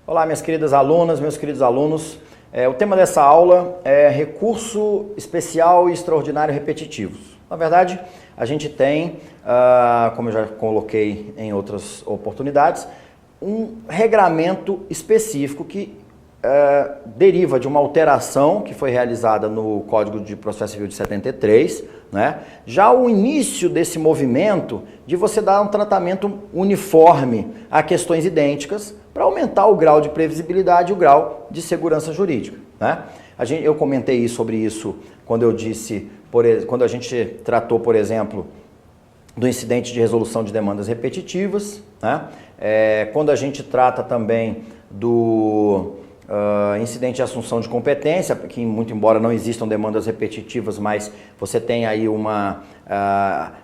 Olá, minhas queridas alunas, meus queridos alunos. O tema dessa aula é recurso especial e extraordinário repetitivos. Na verdade, a gente tem, como eu já coloquei em outras oportunidades, um regramento específico que deriva de uma alteração que foi realizada no Código de Processo Civil de 73, né? Já o início desse movimento de você dar um tratamento uniforme a questões idênticas para aumentar o grau de previsibilidade e o grau de segurança jurídica, né? Eu comentei sobre isso quando eu disse, quando a gente tratou, por exemplo, do incidente de resolução de demandas repetitivas, né? Quando a gente trata também do incidente de assunção de competência, que muito embora não existam demandas repetitivas, mas você tem aí uma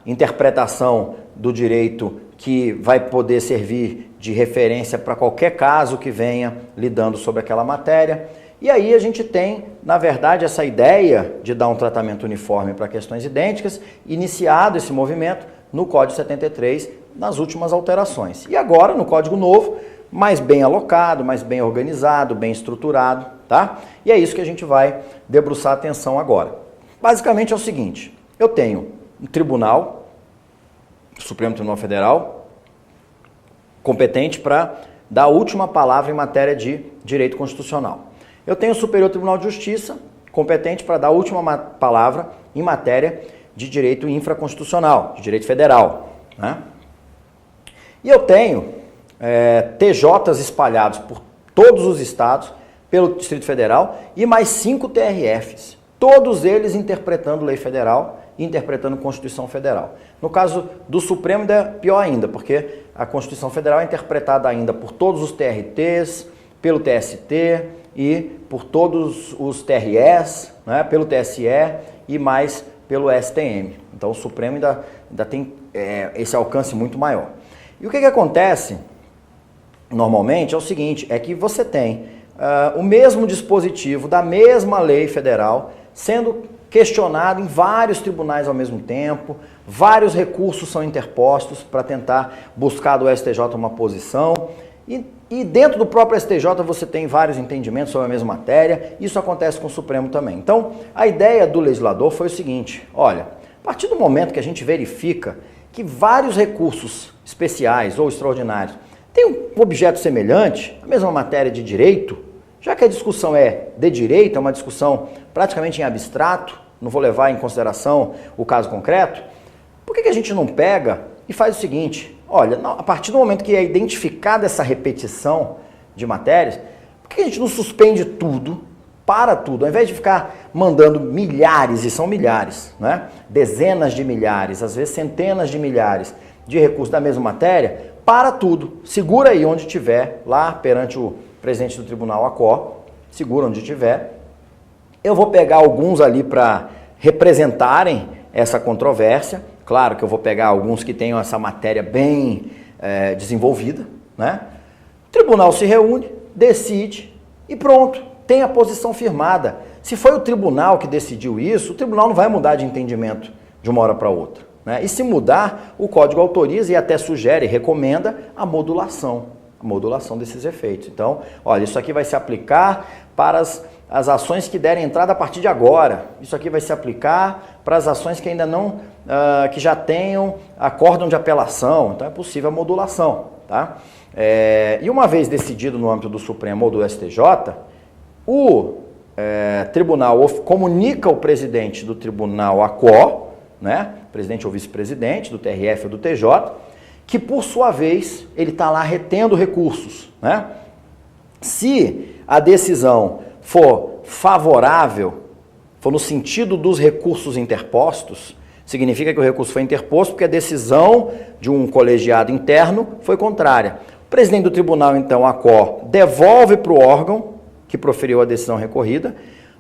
interpretação do direito que vai poder servir de referência para qualquer caso que venha lidando sobre aquela matéria. E aí a gente tem, na verdade, essa ideia de dar um tratamento uniforme para questões idênticas, iniciado esse movimento no Código 73, nas últimas alterações. E agora, no Código Novo, mais bem alocado, mais bem organizado, bem estruturado, tá? E é isso que a gente vai debruçar atenção agora. Basicamente é o seguinte, eu tenho um tribunal, o Supremo Tribunal Federal, competente para dar a última palavra em matéria de direito constitucional. Eu tenho o Superior Tribunal de Justiça, competente para dar a última palavra em matéria de direito infraconstitucional, de direito federal, né? E eu tenho TJs espalhados por todos os estados, pelo Distrito Federal, e mais 5 TRFs, todos eles interpretando lei federal e interpretando Constituição Federal. No caso do Supremo, ainda é pior ainda, porque a Constituição Federal é interpretada ainda por todos os TRTs, pelo TST e por todos os TRS, né, pelo TSE e mais pelo STM. Então o Supremo ainda tem esse alcance muito maior. E o que acontece normalmente é o seguinte, é que você tem o mesmo dispositivo da mesma lei federal sendo questionado em vários tribunais ao mesmo tempo, vários recursos são interpostos para tentar buscar do STJ uma posição, e dentro do próprio STJ você tem vários entendimentos sobre a mesma matéria, isso acontece com o Supremo também. Então, a ideia do legislador foi o seguinte, olha, a partir do momento que a gente verifica que vários recursos especiais ou extraordinários têm um objeto semelhante, a mesma matéria de direito, já que a discussão é de direito, é uma discussão praticamente em abstrato, não vou levar em consideração o caso concreto, por que a gente não pega e faz o seguinte, olha, a partir do momento que é identificada essa repetição de matérias, por que a gente não suspende tudo, para tudo, ao invés de ficar mandando milhares, e são milhares, né? Dezenas de milhares, às vezes centenas de milhares de recursos da mesma matéria, para tudo, segura aí onde tiver, lá perante o presidente do tribunal ACO, segura onde tiver. Eu vou pegar alguns ali para representarem essa controvérsia, claro que eu vou pegar alguns que tenham essa matéria bem desenvolvida, né? O tribunal se reúne, decide e pronto, tem a posição firmada. Se foi o tribunal que decidiu isso, o tribunal não vai mudar de entendimento de uma hora para outra, né? E se mudar, o código autoriza e até sugere, recomenda a modulação desses efeitos. Então, olha, isso aqui vai se aplicar para as ações que derem entrada a partir de agora. Isso aqui vai se aplicar para as ações que ainda não, que já tenham acórdão de apelação. Então é possível a modulação, tá? E uma vez decidido no âmbito do Supremo ou do STJ, o tribunal comunica o presidente do tribunal ACO, né? Presidente ou vice-presidente do TRF ou do TJ, que por sua vez ele está lá retendo recursos, né? Se a decisão for favorável, for no sentido dos recursos interpostos, significa que o recurso foi interposto porque a decisão de um colegiado interno foi contrária. O presidente do tribunal, então, ACO, devolve para o órgão que proferiu a decisão recorrida,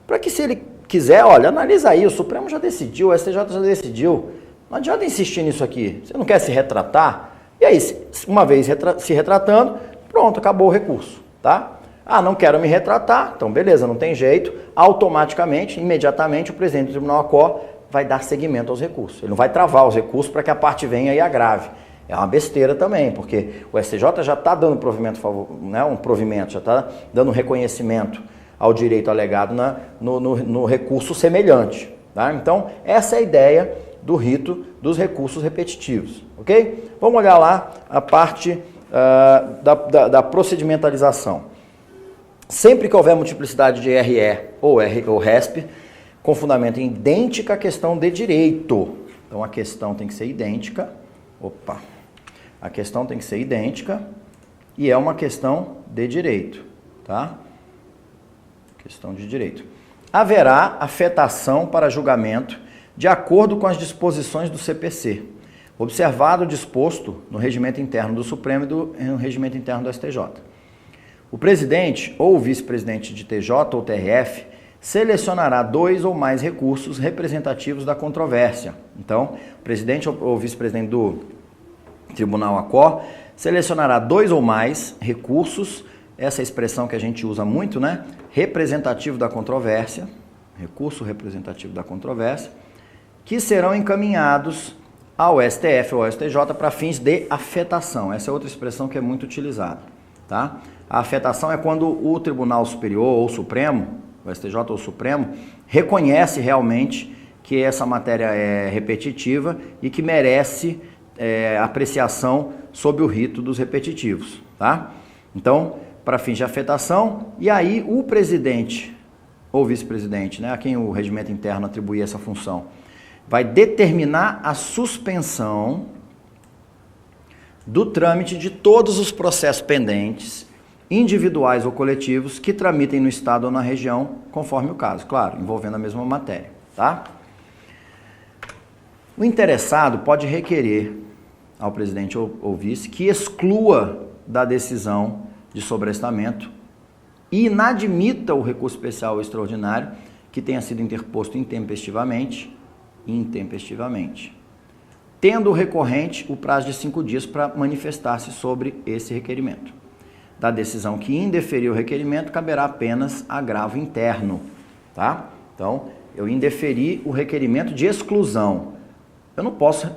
para que, se ele quiser, olha, analisa aí, o Supremo já decidiu, o STJ já decidiu, não adianta insistir nisso aqui, você não quer se retratar? E aí, uma vez se retratando, pronto, acabou o recurso, tá? Ah, não quero me retratar, então beleza, não tem jeito, automaticamente, imediatamente, o presidente do Tribunal ACO vai dar seguimento aos recursos. Ele não vai travar os recursos para que a parte venha e agrave. É uma besteira também, porque o STJ já está dando provimento, né, um provimento, já está dando reconhecimento ao direito alegado no recurso semelhante. Tá? Então, essa é a ideia do rito dos recursos repetitivos. Ok? Vamos olhar lá a parte da procedimentalização. Sempre que houver multiplicidade de RE ou RESP, com fundamento idêntica à questão de direito. Então, a questão tem que ser idêntica. Opa! A questão tem que ser idêntica e é uma questão de direito, tá? Questão de direito. Haverá afetação para julgamento de acordo com as disposições do CPC, observado o disposto no regimento interno do Supremo e no regimento interno do STJ. O presidente ou o vice-presidente de TJ ou TRF selecionará 2 ou mais recursos representativos da controvérsia. Então, o presidente ou vice-presidente do Tribunal ACOR selecionará 2 ou mais recursos, essa expressão que a gente usa muito, né? Representativo da controvérsia, recurso representativo da controvérsia, que serão encaminhados ao STF ou ao STJ para fins de afetação. Essa é outra expressão que é muito utilizada, tá? A afetação é quando o Tribunal Superior ou Supremo, o STJ ou o Supremo, reconhece realmente que essa matéria é repetitiva e que merece apreciação sob o rito dos repetitivos, tá? Então, para fins de afetação, e aí o presidente ou vice-presidente, né, a quem o regimento interno atribui essa função, vai determinar a suspensão do trâmite de todos os processos pendentes, individuais ou coletivos, que tramitem no estado ou na região, conforme o caso, claro, envolvendo a mesma matéria, tá? O interessado pode requerer ao presidente ou vice que exclua da decisão de sobrestamento e inadmita o recurso especial ou extraordinário que tenha sido interposto intempestivamente, tendo o recorrente o prazo de 5 dias para manifestar-se sobre esse requerimento. Da decisão que indeferir o requerimento, caberá apenas agravo interno, tá? Então, eu indeferi o requerimento de exclusão. Eu não posso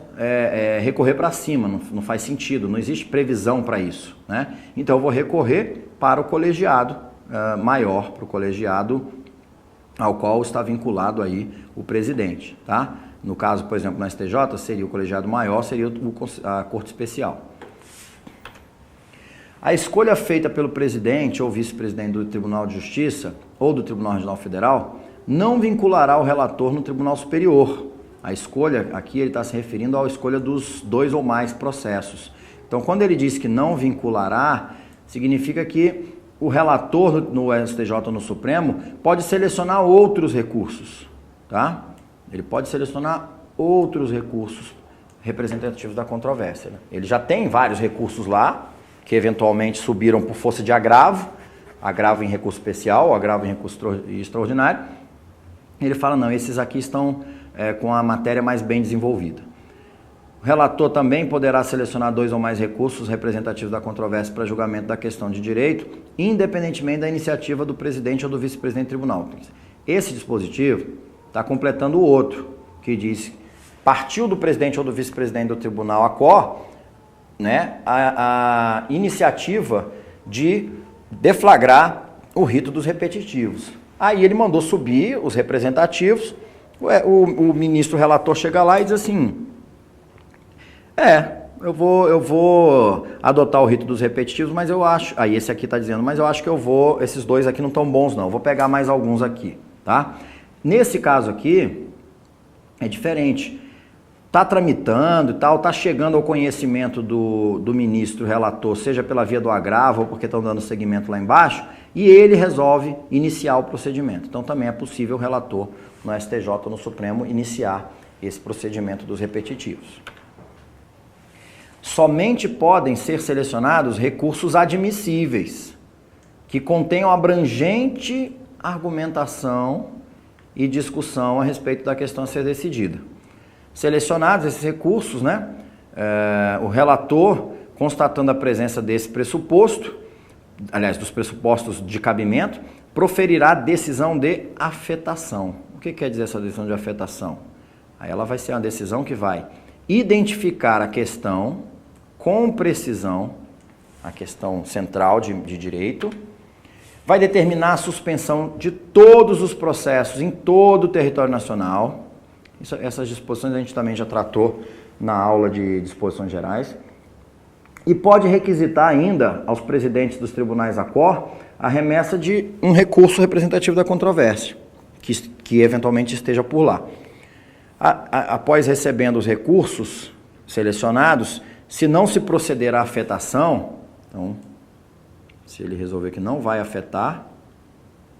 recorrer para cima, não faz sentido, não existe previsão para isso, né? Então, eu vou recorrer para o colegiado maior, para o colegiado ao qual está vinculado aí o presidente, tá? No caso, por exemplo, no STJ, seria o colegiado maior, seria a Corte Especial. A escolha feita pelo presidente ou vice-presidente do Tribunal de Justiça ou do Tribunal Regional Federal não vinculará o relator no Tribunal Superior. A escolha, aqui ele está se referindo à escolha dos 2 ou mais processos. Então, quando ele diz que não vinculará, significa que o relator no STJ ou no Supremo pode selecionar outros recursos, tá? Ele pode selecionar outros recursos representativos da controvérsia, né? Ele já tem vários recursos lá, que eventualmente subiram por força de agravo em recurso especial, agravo em recurso extraordinário. Ele fala, não, esses aqui estão com a matéria mais bem desenvolvida. O relator também poderá selecionar 2 ou mais recursos representativos da controvérsia para julgamento da questão de direito, independentemente da iniciativa do presidente ou do vice-presidente do tribunal. Esse dispositivo está completando o outro, que diz, partiu do presidente ou do vice-presidente do tribunal ACOR, né, a iniciativa de deflagrar o rito dos repetitivos. Aí ele mandou subir os representativos, o ministro relator chega lá e diz assim, eu vou adotar o rito dos repetitivos, mas eu acho, aí esse aqui está dizendo, mas eu acho que esses 2 aqui não estão bons não, eu vou pegar mais alguns aqui, tá? Nesse caso aqui, é diferente. Está tramitando e tal, está chegando ao conhecimento do ministro relator, seja pela via do agravo ou porque estão dando seguimento lá embaixo, e ele resolve iniciar o procedimento. Então também é possível o relator no STJ ou no Supremo iniciar esse procedimento dos repetitivos. Somente podem ser selecionados recursos admissíveis, que contenham abrangente argumentação e discussão a respeito da questão a ser decidida. Selecionados esses recursos, né, o relator, constatando a presença desse pressuposto, aliás, dos pressupostos de cabimento, proferirá decisão de afetação. O que quer dizer essa decisão de afetação? Aí ela vai ser uma decisão que vai identificar a questão com precisão, a questão central de direito, vai determinar a suspensão de todos os processos em todo o território nacional. Essas disposições a gente também já tratou na aula de disposições gerais. E pode requisitar ainda aos presidentes dos tribunais ACOR a remessa de um recurso representativo da controvérsia, que eventualmente esteja por lá. Após recebendo os recursos selecionados, se não se proceder à afetação, então, se ele resolver que não vai afetar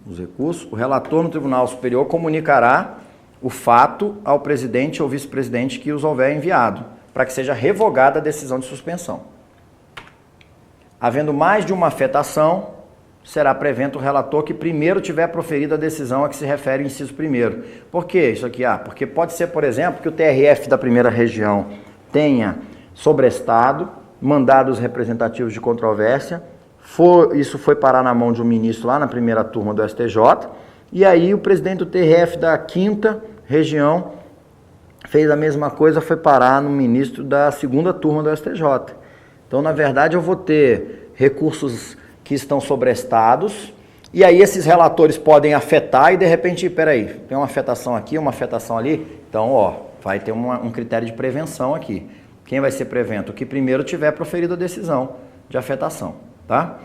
os recursos, o relator no Tribunal Superior comunicará o fato ao presidente ou vice-presidente que os houver enviado, para que seja revogada a decisão de suspensão. Havendo mais de uma afetação, será prevento o relator que primeiro tiver proferido a decisão a que se refere o inciso primeiro. Por que isso aqui? Porque pode ser, por exemplo, que o TRF da primeira região tenha sobrestado, mandado os representativos de controvérsia, isso foi parar na mão de um ministro lá na primeira turma do STJ, e aí o presidente do TRF da quinta região fez a mesma coisa, foi parar no ministro da segunda turma do STJ. Então, na verdade, eu vou ter recursos que estão sobrestados, e aí esses relatores podem afetar e, de repente, peraí, tem uma afetação aqui, uma afetação ali, então, vai ter um critério de prevenção aqui. Quem vai ser prevento? O que primeiro tiver proferido a decisão de afetação, tá?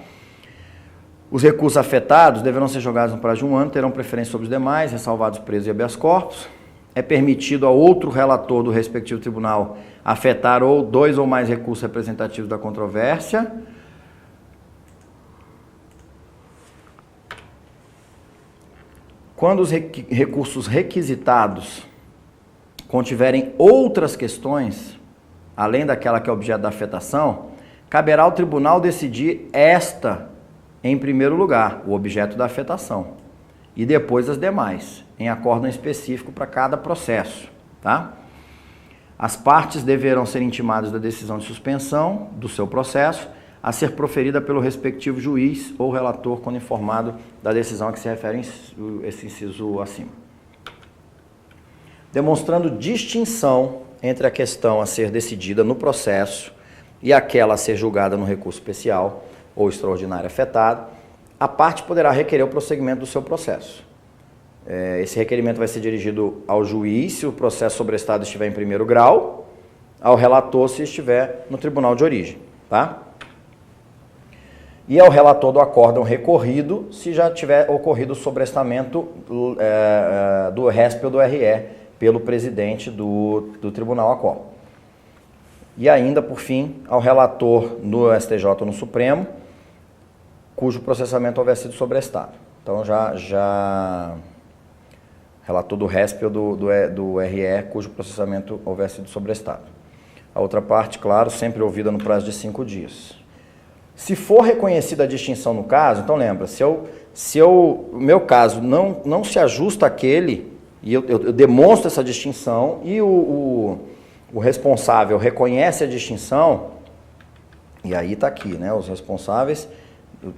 Os recursos afetados deverão ser julgados no prazo de 1 ano, terão preferência sobre os demais, ressalvados presos e habeas corpus. É permitido a outro relator do respectivo tribunal afetar dois ou mais recursos representativos da controvérsia. Quando os recursos requisitados contiverem outras questões, além daquela que é objeto da afetação, caberá ao tribunal decidir esta em primeiro lugar, o objeto da afetação, e depois as demais, em acórdão específico para cada processo, tá? As partes deverão ser intimadas da decisão de suspensão do seu processo a ser proferida pelo respectivo juiz ou relator quando informado da decisão a que se refere esse inciso acima. Demonstrando distinção entre a questão a ser decidida no processo e aquela a ser julgada no recurso especial ou extraordinário afetado, a parte poderá requerer o prosseguimento do seu processo. Esse requerimento vai ser dirigido ao juiz se o processo sobrestado estiver em primeiro grau, ao relator se estiver no tribunal de origem, tá? E ao relator do acórdão recorrido se já tiver ocorrido o sobrestamento do RESP ou do RE pelo presidente do tribunal ACOR. E ainda, por fim, ao relator no STJ ou no Supremo, cujo processamento houver sido sobrestado. Então, relator do RESP ou do RE, cujo processamento houver sido sobrestado. A outra parte, claro, sempre ouvida no prazo de 5 dias. Se for reconhecida a distinção no caso, então lembra, se o meu caso não se ajusta àquele, e eu demonstro essa distinção, e o responsável reconhece a distinção, e aí está aqui, né, os responsáveis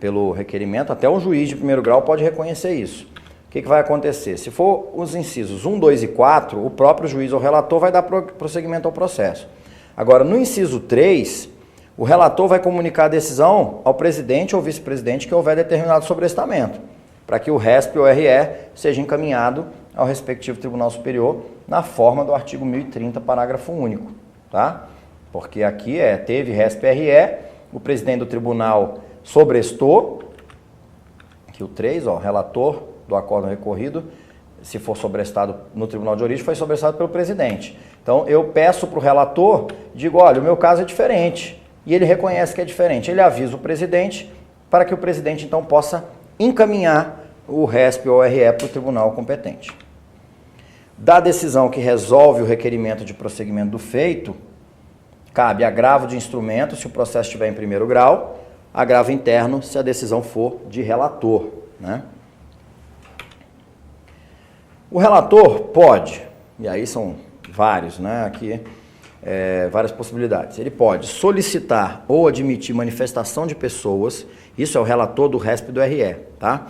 pelo requerimento, até o juiz de primeiro grau pode reconhecer isso. O que vai acontecer? Se for os incisos 1, 2 e 4, o próprio juiz ou relator vai dar prosseguimento ao processo. Agora, no inciso 3, o relator vai comunicar a decisão ao presidente ou vice-presidente que houver determinado sobrestamento, para que o RESP ou RE seja encaminhado ao respectivo Tribunal Superior na forma do artigo 1030, parágrafo único, tá? Porque aqui teve RESP-RE, o presidente do tribunal sobrestou, aqui o 3, relator do acórdão recorrido, se for sobrestado no tribunal de origem, foi sobrestado pelo presidente. Então, eu peço para o relator, digo, olha, o meu caso é diferente, e ele reconhece que é diferente. Ele avisa o presidente, para que o presidente, então, possa encaminhar o RESP ou RE para o tribunal competente. Da decisão que resolve o requerimento de prosseguimento do feito, cabe agravo de instrumento, se o processo estiver em primeiro grau, agravo interno, se a decisão for de relator, né? O relator pode, e aí são vários, né? Aqui, várias possibilidades. Ele pode solicitar ou admitir manifestação de pessoas, isso é o relator do RESP e do RE, tá?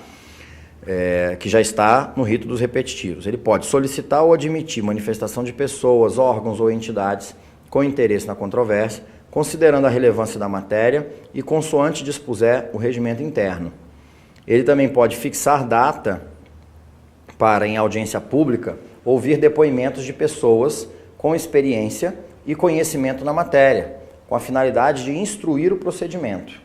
que já está no rito dos repetitivos. Ele pode solicitar ou admitir manifestação de pessoas, órgãos ou entidades com interesse na controvérsia, considerando a relevância da matéria e consoante dispuser o regimento interno. Ele também pode fixar data para, em audiência pública, ouvir depoimentos de pessoas com experiência e conhecimento na matéria, com a finalidade de instruir o procedimento.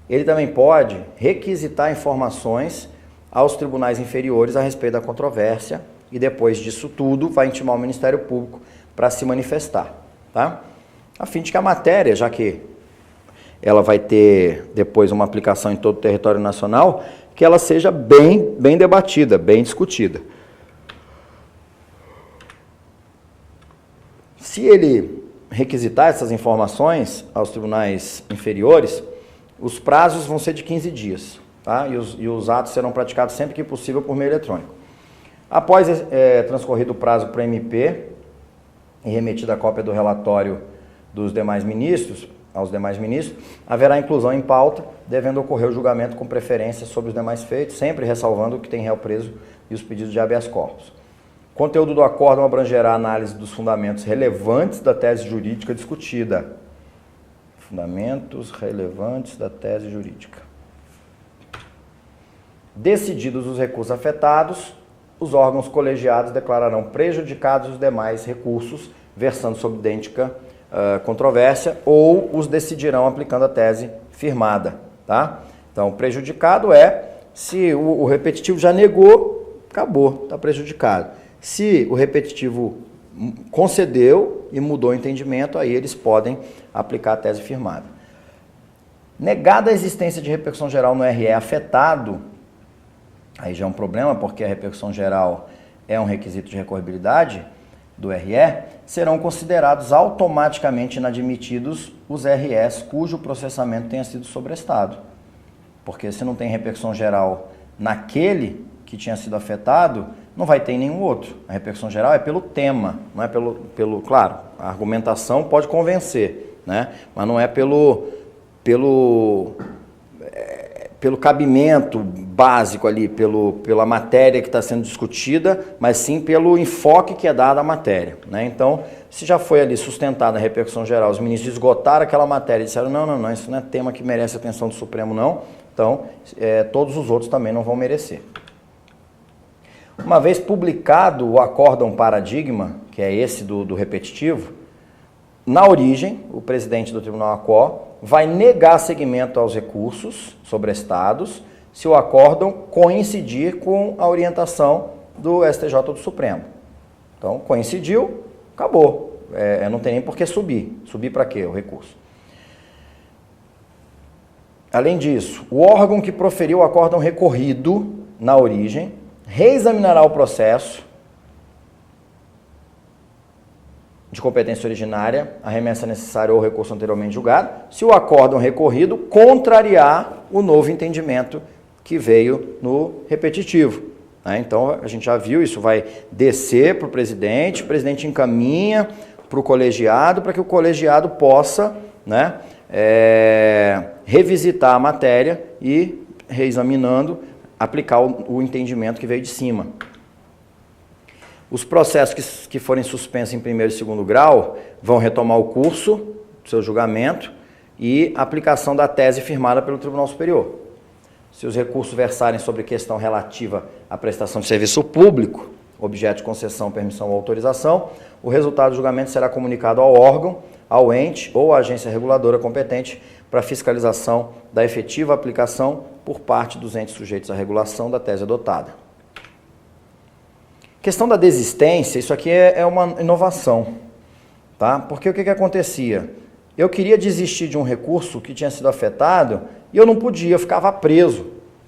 Ele também pode requisitar informações aos tribunais inferiores a respeito da controvérsia e, depois disso tudo, vai intimar o Ministério Público para se manifestar, tá? A fim de que a matéria, já que ela vai ter depois uma aplicação em todo o território nacional, que ela seja bem debatida, bem discutida. Se ele requisitar essas informações aos tribunais inferiores, os prazos vão ser de 15 dias, tá? E os atos serão praticados sempre que possível por meio eletrônico. Após transcorrido o prazo para MP e remetida a cópia do relatório dos demais ministros, aos demais ministros, haverá inclusão em pauta, devendo ocorrer o julgamento com preferência sobre os demais feitos, sempre ressalvando o que tem réu preso e os pedidos de habeas corpus. O conteúdo do acórdão abrangerá a análise dos fundamentos relevantes da tese jurídica discutida. Fundamentos relevantes da tese jurídica. Decididos os recursos afetados, os órgãos colegiados declararão prejudicados os demais recursos versando sobre idêntica controvérsia ou os decidirão aplicando a tese firmada, tá? Então, prejudicado é se o repetitivo já negou, acabou, está prejudicado. Se o repetitivo concedeu e mudou o entendimento, aí eles podem aplicar a tese firmada. Negada a existência de repercussão geral no RE afetado, aí já é um problema, porque a repercussão geral é um requisito de recorribilidade do RE, serão considerados automaticamente inadmitidos os REs cujo processamento tenha sido sobrestado. Porque se não tem repercussão geral naquele que tinha sido afetado, não vai ter em nenhum outro. A repercussão geral é pelo tema, não é pelo claro, a argumentação pode convencer, né? Mas não é pelo cabimento básico ali, pela matéria que está sendo discutida, mas sim pelo enfoque que é dado à matéria, né? Então, se já foi ali sustentada a repercussão geral, os ministros esgotaram aquela matéria e disseram, não, isso não é tema que merece atenção do Supremo, não, então, todos os outros também não vão merecer. Uma vez publicado o acórdão paradigma, que é esse do repetitivo, na origem, o presidente do Tribunal ACO vai negar seguimento aos recursos sobrestados se o acórdão coincidir com a orientação do STJ do Supremo. Então, coincidiu, acabou. Não tem nem por que subir. Subir para quê? O recurso. Além disso, o órgão que proferiu o acórdão recorrido na origem reexaminará o processo de competência originária, a remessa necessária ou o recurso anteriormente julgado, se o acórdão recorrido contrariar o novo entendimento que veio no repetitivo, né? Então, a gente já viu, isso vai descer para o presidente encaminha para o colegiado, para que o colegiado possa, né, revisitar a matéria e, reexaminando, aplicar o entendimento que veio de cima. Os processos que forem suspensos em primeiro e segundo grau vão retomar o curso do seu julgamento e aplicação da tese firmada pelo Tribunal Superior. Se os recursos versarem sobre questão relativa à prestação de serviço público, objeto de concessão, permissão ou autorização, o resultado do julgamento será comunicado ao órgão, ao ente ou à agência reguladora competente para fiscalização da efetiva aplicação por parte dos entes sujeitos à regulação da tese adotada. Questão da desistência, isso aqui é uma inovação, tá? Porque o que acontecia? Eu queria desistir de um recurso que tinha sido afetado e eu não podia, eu ficava preso,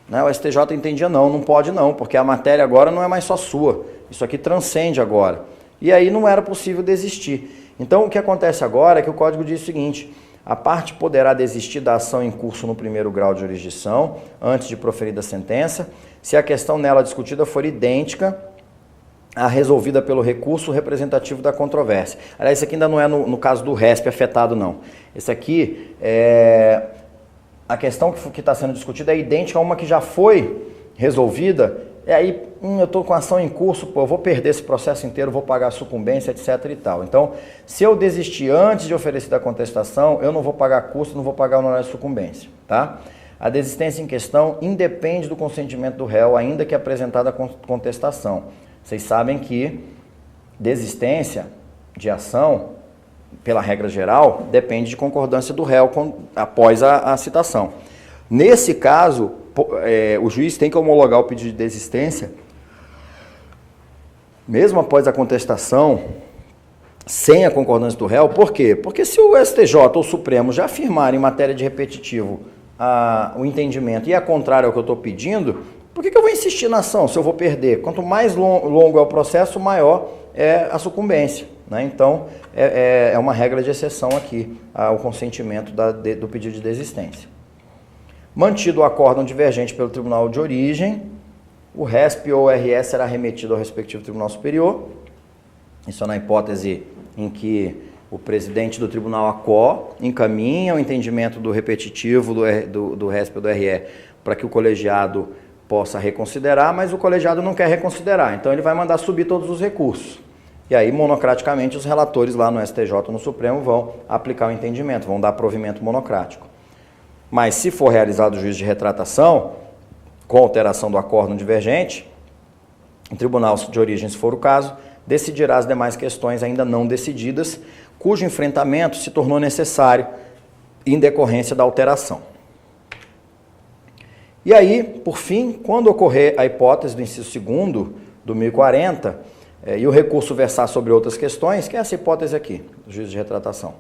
né? O STJ entendia não pode não, porque a matéria agora não é mais só sua, isso aqui transcende agora. E aí não era possível desistir. Então o que acontece agora é que o Código diz o seguinte: a parte poderá desistir da ação em curso no primeiro grau de jurisdição, antes de proferida a sentença, se a questão nela discutida for idêntica a resolvida pelo recurso representativo da controvérsia. Aliás, isso aqui ainda não é no caso do RESP afetado, não. Esse aqui, a questão que está sendo discutida é idêntica a uma que já foi resolvida, e aí eu estou com ação em curso, pô, eu vou perder esse processo inteiro, vou pagar a sucumbência, etc. e tal. Então, se eu desistir antes de oferecer a contestação, eu não vou pagar custo, não vou pagar o honorário de sucumbência, tá? A desistência em questão independe do consentimento do réu, ainda que apresentada a contestação. Vocês sabem que desistência de ação, pela regra geral, depende de concordância do réu após a citação. Nesse caso, o juiz tem que homologar o pedido de desistência, mesmo após a contestação, sem a concordância do réu. Por quê? Porque se o STJ ou o Supremo já afirmarem em matéria de repetitivo o entendimento e é contrário ao que eu estou pedindo, por que eu vou insistir na ação se eu vou perder? Quanto mais longo é o processo, maior é a sucumbência, né? Então, é uma regra de exceção aqui, o consentimento do pedido de desistência. Mantido o acórdão divergente pelo tribunal de origem, o RESP ou RS será remetido ao respectivo tribunal superior. Isso é na hipótese em que o presidente do tribunal ACO encaminha o entendimento do repetitivo do RESP ou do RE para que o colegiado possa reconsiderar, mas o colegiado não quer reconsiderar, então ele vai mandar subir todos os recursos. E aí, monocraticamente, os relatores lá no STJ ou no Supremo vão aplicar o entendimento, vão dar provimento monocrático. Mas se for realizado o juízo de retratação, com alteração do acórdão divergente, o tribunal de origem, se for o caso, decidirá as demais questões ainda não decididas, cujo enfrentamento se tornou necessário em decorrência da alteração. E aí, por fim, quando ocorrer a hipótese do inciso 2º do 1040 e o recurso versar sobre outras questões, que é essa hipótese aqui, do juízo de retratação,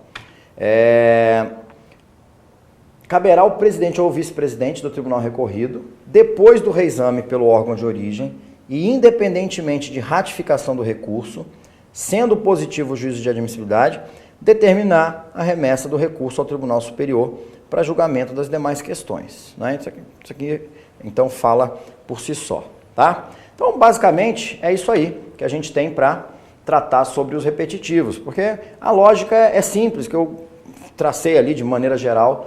caberá ao presidente ou vice-presidente do tribunal recorrido, depois do reexame pelo órgão de origem e independentemente de ratificação do recurso, sendo positivo o juízo de admissibilidade, determinar a remessa do recurso ao Tribunal Superior para julgamento das demais questões, né? Isso aqui, então, fala por si só, tá? Então, basicamente, é isso aí que a gente tem para tratar sobre os repetitivos, porque a lógica é simples, que eu tracei ali de maneira geral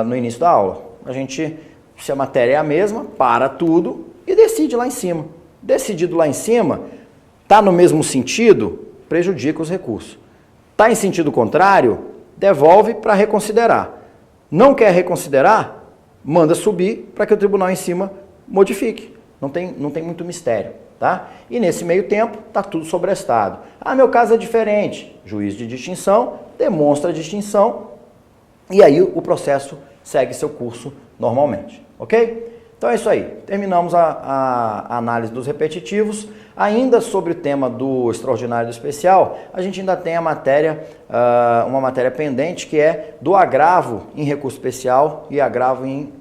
no início da aula. A gente, se a matéria é a mesma, para tudo e decide lá em cima. Decidido lá em cima, está no mesmo sentido, prejudica os recursos. Está em sentido contrário, devolve para reconsiderar. Não quer reconsiderar, manda subir para que o tribunal em cima modifique. Não tem muito mistério, tá? E nesse meio tempo, está tudo sobrestado. Meu caso é diferente. Juiz de distinção, demonstra a distinção e aí o processo segue seu curso normalmente, ok? Então é isso aí. Terminamos a análise dos repetitivos. Ainda sobre o tema do extraordinário e do especial, a gente ainda tem uma matéria pendente, que é do agravo em recurso especial e agravo em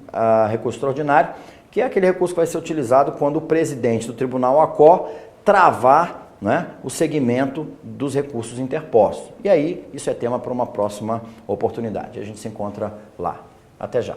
recurso extraordinário, que é aquele recurso que vai ser utilizado quando o presidente do tribunal ACO travar, né, o segmento dos recursos interpostos. E aí, isso é tema para uma próxima oportunidade. A gente se encontra lá. Até já.